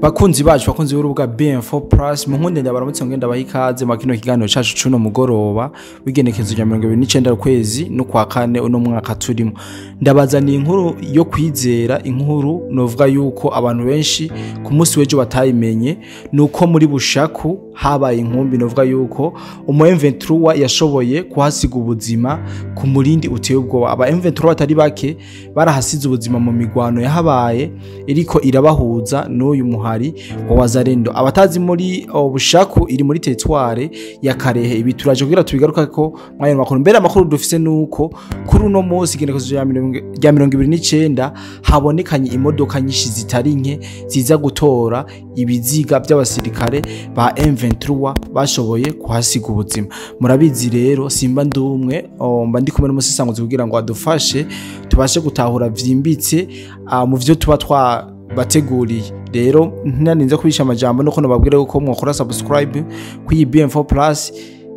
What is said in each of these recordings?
bakunzi bacu bakunzi b'urubuga BM4+ mu nkunde ndabaramutse ngenda bahikaze makino kiganiro cacu cuno mugoroba wigenekezo rya 29 kwezi no kwa kane uno mwaka turimo ndabazaniye inkuru yo kwizera inkuru novuga yuko abantu benshi ku munsi wejo batayimenye nuko muri Bushaku habaye inkumbi novuga yuko umu M23 yashoboye kuhasiga ubuzima ku murindi uteye ubwoba aba M23 batari bake barahasize ubuzima mu migwano yahabaye iriko irabahuza n'uyu muhari wa wazarendo abatazi muri Bushaku iri muri territoire ya Karehe ibi turaje kugira tubigaruka ko mwayo makuru mbere amakuru dufise nuko kuri uno munsi igenekezo rya 29 habonekanye imodoka nyinshi zitari nke ziza gutora ibiziga by'abasirikare ba M23 bashoboye kuhasiga ubuzima murabizi rero simba ndumwe mba ndi kumwe n'umusisanguzi kugira ngo adufashe tubashe gutahura vyimbitse mu vyo tuba bateguriye rero ntaninze kubisha amajambo nuko nababwira uko mwakora subscribe kuri BM4+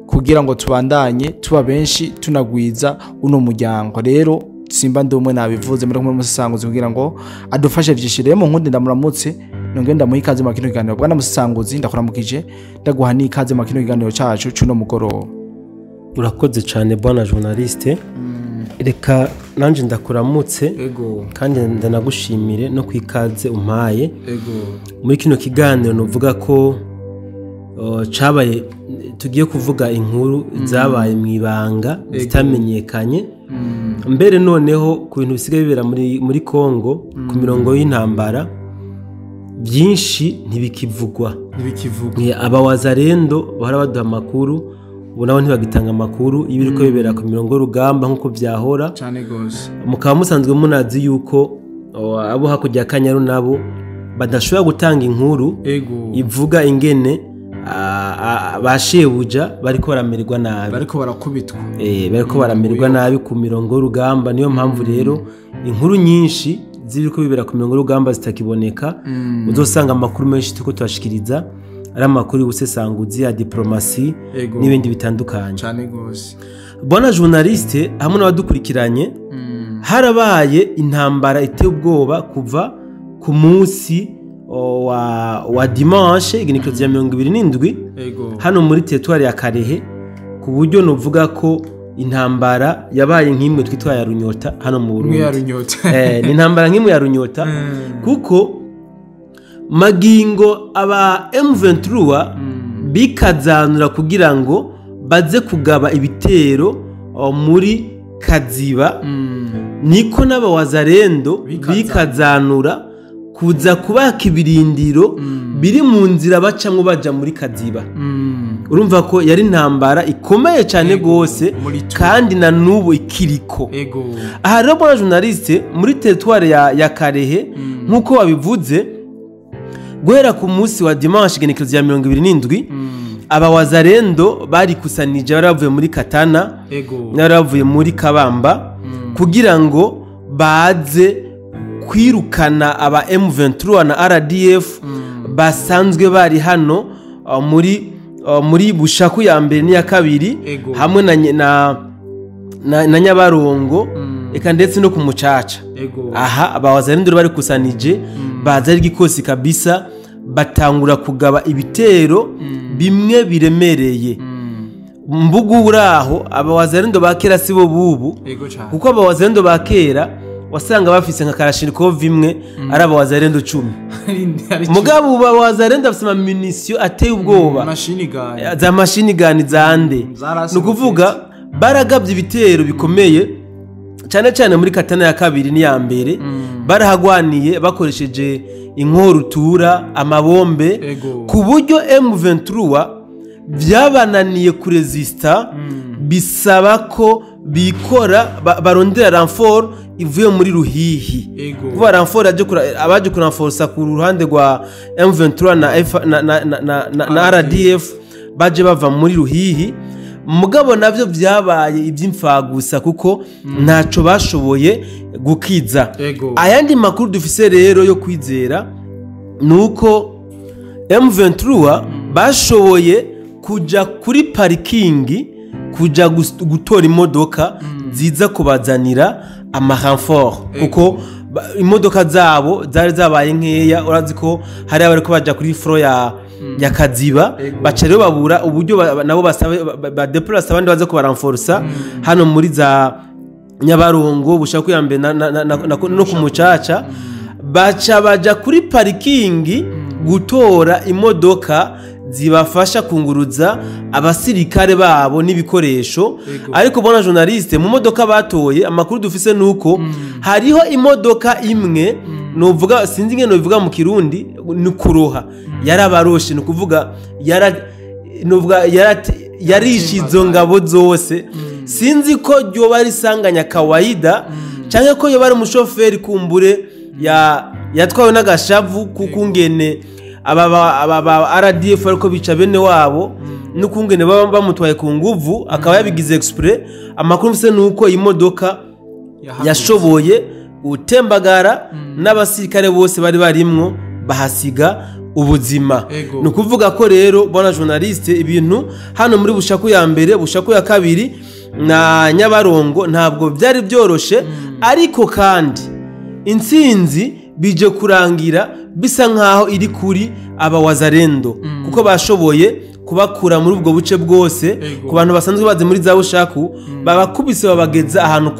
kugira ngo tubandanye tuba benshi tunagwiza uno muryango rero simba ndumwe nabivuze muri kumwe n'umusisanguzi kugira ngo adufashe vyishire mu nkunde ndamuramutse nongenda muhikaze makino kiganiro bwana musisanguzi ndakuramukije ndaguha nikaze makino kiganiro cacu cuno mugoroba urakoze cyane bwana journaliste reka nanje ndakuramutse kandi ndanagushimire no kwikaze umpaye muri kino kiganiro novuga ko cabaye tugiye kuvuga inkuru zabaye mwibanga zitamenyekanye mbere noneho ku bintu bisigaye bibera muri Kongo ku mirongo y'intambara byinshi ntibikivugwa aba wazarendo bahora baduha amakuru ubona ntibagitanga amakuru ibiriko bibera ku mirongo y'urugamba nkuko byahora cyane gose mukaba musanzwe munazi yuko abo hakujya Kanyaru nabo badashobora gutanga inkuru ivuga ingene bashebuja bariko baramererwa nabi bariko barakubitwa bariko baramererwa nabi ku mirongo y'urugamba niyo mpamvu rero inkuru nyinshi ziriko bibera ku mirongo y'urugamba zitakiboneka uzosanga amakuru menshi tuko twashikiriza ari amakuru y'ubusesanguzi ya diplomasi n'ibindi bitandukanye cyane gose bona journaliste hamwe n'abadukurikiranye harabaye intambara iteye ubwoba kuva ku munsi wa dimanche igenekerezo rya 27 hano muri territoire ya Karehe ku buryo novuga ko intambara yabaye nk'imwe twitwa ya Runyota hano mu Burundi ni intambara nk'imwe ya Runyota kuko magingo aba M23 bikazanura kugira ngo baze kugaba ibitero muri Kaziba niko n'aba wazarendo bikazanura kuza kubaka ibirindiro biri mu nzira bacamwe baja muri Kaziba urumva ko yari intambara ikomeye cyane gose kandi na nubu ikiriko aha rero bona journaliste muri territoire ya Karehe nkuko wabivuze guhera ku munsi wa dimanche igenekerezo rya 27 aba wazarendo bari kusanije baravuye muri Katana baravuye muri Kabamba kugira ngo baze kwirukana aba M23 na RDF basanzwe bari hano muri Bushaku ya mbere n'iya kabiri hamwe na Nyabarongo eka ndetse no ku Mucaca aha aba wazarendo bari kusanije baza ari gikosi kabisa batangura kugaba ibitero bimwe biremereye mbugu uraho aba wazarendo bakera sibo bubu kuko aba wazarendo bakera wasanga bafise nka Kalashnikov imwe ari aba wazarendo 10 mugabo uba wazarendo bafise munition ateye ubwoba za machine gun zande nukuvuga baragabye ibitero bikomeye cyane cyane muri Katana ya kabiri ni ya mbere barahagwaniye bakoresheje inkorutura amabombe ku buryo M23 byabananiye kuresista bisaba ko bikora barondera renfort ivuye muri Ruhihi kuba renfort abaje ku renforcer ku ruhande rwa M23 na RDF baje bava muri Ruhihi mugabo navyo byabaye iby'imfagusa kuko ntaco bashoboye gukiza ayandi makuru dufise rero yo kwizera nuko M23 bashoboye kuja kuri parking kuja gutora imodoka ziza kubazanira ama renfort kuko imodoka zabo zari zabaye nkeya urazi ko hari abariko baja kuri fro ya Kaziba baca rero babura uburyo nabo ba deplace abandi baza ko baranforsa hano muri za Nyabarongo Bushaku ya mbere no kumucaca baca baja kuri parking gutora imodoka zibafasha kunguruza abasirikare babo n'ibikoresho ariko bona journaliste mu modoka batoye amakuru dufise nuko hariho imodoka imwe novuga sinzi ngene novuga mu Kirundi ni kuroha yarabaroshe no kuvuga yarishizo ngabo zose sinzi ko ryo bari sanganya kawaida cyangwa ko yo bari umushoferi kumbure yatwawe n'agashavu kukungene aba RDF ariko bica bene wabo n'ukungene baba bamutwaye ku nguvu akaba yabigize express amakuru mfise nuko imodoka yashoboye utembagara n'abasirikare bose bari barimwo bahasiga ubuzima no kuvuga ko rero bona journaliste ibintu hano muri Bushaku ya mbere Bushaku ya kabiri na Nyabarongo ntabwo byari byoroshe ariko kandi intsinzi bije kurangira bisa nkaho iri kuri aba wazarendo kuko bashoboye kubakura muri ubwo buce bwose ku bantu basanzwe baze muri za Bushaku babakubise babageza ahantu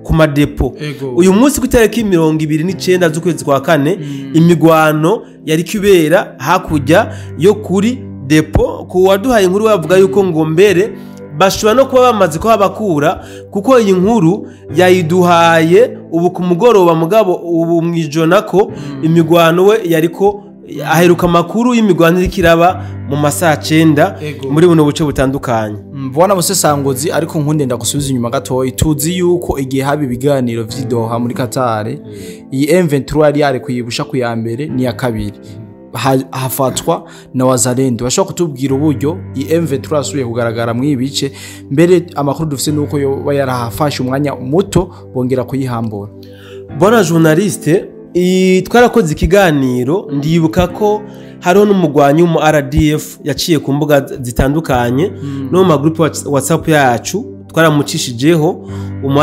ku madepo uyu munsi ku itariki 29 z'ukwezi kwa kane imigwano yari kibera hakujya yo kuri depo ku waduhaye inkuru bavuga yuko ngo mbere bashobora no kuba bamaze ko habakura kuko iyi nkuru yayiduhaye ubu ku mugoroba mugabo ubu mwijona ko imigwano we yariko aheruka makuru y'imigwano iri kiraba mu masaha 9 muri buno buce butandukanye mbona musesangozi ariko nkunde ndagusubiza inyuma gato ituzi yuko igihe habi biganiro vy'Doha muri Qatar iyi M23 yari ari kuyibusha ku ya mbere ni ya kabiri hafatwa na wazalendo bashaka kutubwira uburyo iyi M23 asuye kugaragara mu ibice mbere amakuru dufise nuko yo yarahafashe umwanya muto bongera kuyihambura bona journaliste twarakoze ikiganiro ndibuka ko hariho n'umugwanyi mu RDF yaciye ku mbuga zitandukanye no mu group WhatsApp yacu twaramucishijeho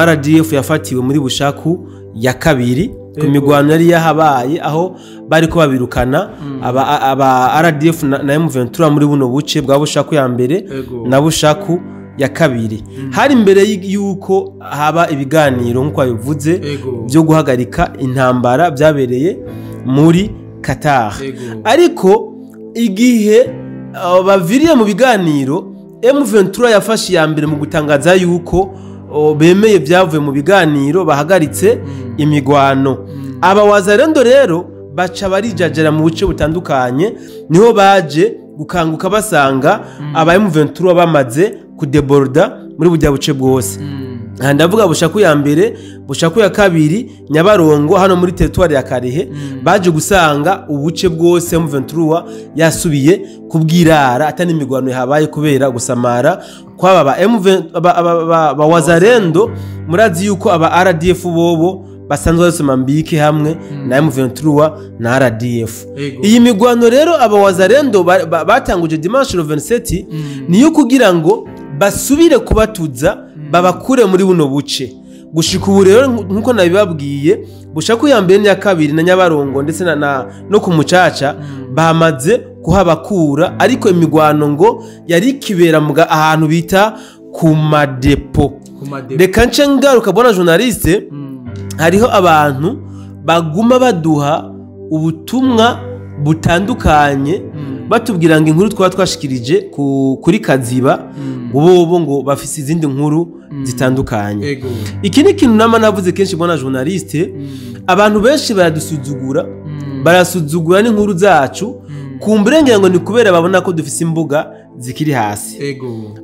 RDF yafatiwe muri Bushaku ya kabiri ku migwano yari yahabaye aho bari ko babirukana aba RDF na M23 muri buno buce bwa Bushaku ya mbere na Bushaku ya kabiri hari imbere yuko haba ibiganiro nkuko bivuze byo guhagarika intambara byabereye muri Qatar ariko igihe baviriye mu biganiro M23 yafashe ya mbere mu gutangaza yuko bemeye byavuye mu biganiro bahagaritse imigwano aba wazarendo rero baca barijajara mu buce butandukanye niho baje gukanguka basanga aba M23 bamaze kudeborda muri bujya buce bwose ndavuga Bushaku ya mbere Bushaku ya kabiri Nyabarongo hano muri territoire ya Karehe baje gusanga ubuce bwose M23 yasubiye kubwirara atani imigwano yahabaye kubera gusamara kwaba ba wazarendo murazi yuko aba RDF bobo basanzwe basoma mbike hamwe na M23 na RDF iyi migwano rero aba wazarendo batanguje dimanche 27 niyo kugira ngo basubire kubatuza babakure muri buno buce gushika ubu rero nkuko nabibabwiye Bushaku ya mbere ya kabiri na Nyabarongo ndetse no kumucaca bamaze kuhabakura ariko imigwano ngo yari kibera muga ahantu bita ku madepo reka nce ngaruka bona journaliste hariho abantu baguma baduha ubutumwa butandukanye batubwira ngo inkuru twashikirije kuri Kaziba bobo ngo bafise izindi nkuru zitandukanye iki ni kintu nama navuze kenshi bona journaliste abantu benshi barasuzugura n'inkuru zacu kumburengera ngo ni kubera babona ko dufise imbuga zikiri hasi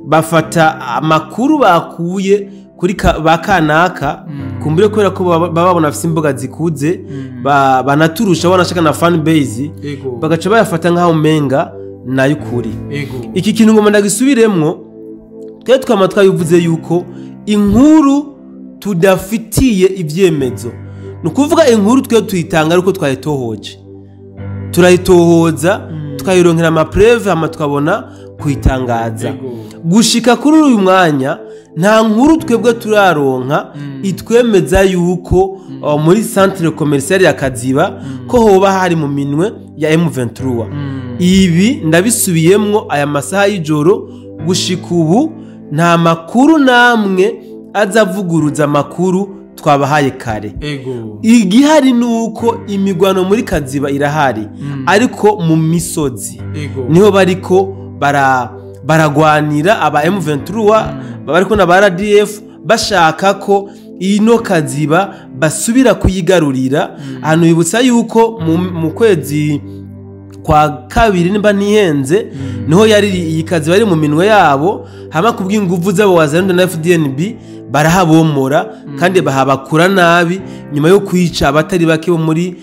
bafata amakuru bakuye kuri bakanaka kumbure kubera ko baba babona afise imbuga zikuze banaturusha banashaka na fan base bagaca bayafata nkaho menga nayo kuri iki kintu ngo ndagisubiremwo twe twamatwa yuvuze yuko inkuru tudafitiye ivyemezo nukuvuga inkuru twe tuyitanga ariko twayitohoje turayitohoza tukayironkera ama preuve ama tukabona kuyitangaza gushika kuri uyu mwanya nta nkuru twebwe turaronka itwemeza yuko muri centre commercial ya Kaziba ko hoba hari mu minwe ya M23. Ibi ndabisubiyemwo aya masaha y'ijoro gushika ubu nta makuru namwe azavuguruza amakuru twabahaye kare. Igihari nuko imigwano muri Kaziba irahari ariko mu misozi niho bariko baragwanira aba M23 bariko na RDF bashaka ko ino Kaziba basubira kuyigarurira. Hano bibutsa yuko mu kwezi kwa kabiri nimba nihenze niho yari iyi Kaziba bari mu minwe yabo hama kubw'inguvu zabo wazarendo na FDNB barahabomora kandi bahabakura nabi nyuma yo kwica abatari bake bo muri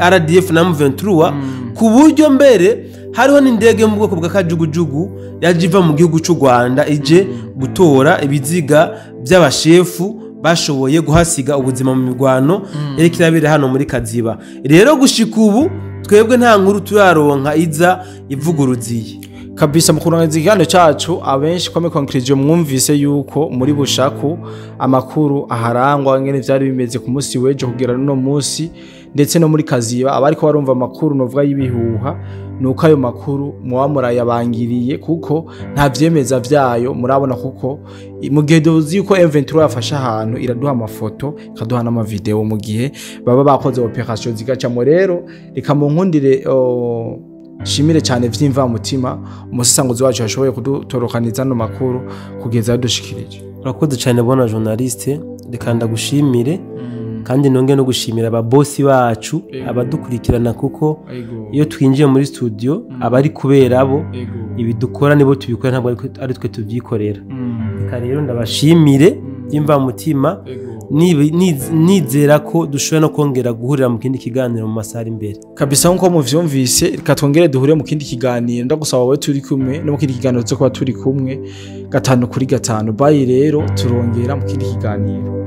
RDF na M23 ku buryo mbere hariho n'indege mu bwoko bwa kajugujugu yajiva mu gihugu cy'u Rwanda ije gutora ibiziga by'abashefu bashoboye guhasiga ubuzima mu mirwano yari kirabire hano muri Kaziba. Rero gushika ubu twebwe nta nkuru turaronka iza ivuguruziye kabisa. Mu kurangiza ikiganiro cyacu abenshi kwame conclusion mwumvise yuko muri Bushaku amakuru aharangwa ngene vyari bimeze ku munsi wejo kugera no munsi ndetse no muri Kaziba abariko barumva amakuru novuga yibihuha nuko ayo makuru muwamura yabangiriye kuko nta vyemeza vyayo murabona kuko mu gihe dozi yuko M23 yafasha ahantu iraduha amafoto ikaduha n'ama video mu gihe baba bakoze operation zigacamo. Rero reka mu nkundire shimire cyane vyimva mutima umusisanguzi wacu yashoboye kudutorokaniza no makuru kugeza yadushikirije. Urakoze cyane bona journaliste, reka ndagushimire kandi nonge no gushimira ababosi bacu abadukurikirana kuko iyo twinjiye muri studio abari kubera abo ibi dukora nibo tubikora ntabwo ari twe tubyikorera. Reka rero ndabashimire vyimva mutima nizera ko dushobora no kongera guhurira mu kindi kiganiro mu masari imbere kabisa. Nkuko muvyumvise reka twongere duhure mu kindi kiganiro ndagusaba wowe turi kumwe no mu kindi kiganiro cyo kuba turi kumwe 5 kuri 5. Bye rero turongera mu kindi kiganiro.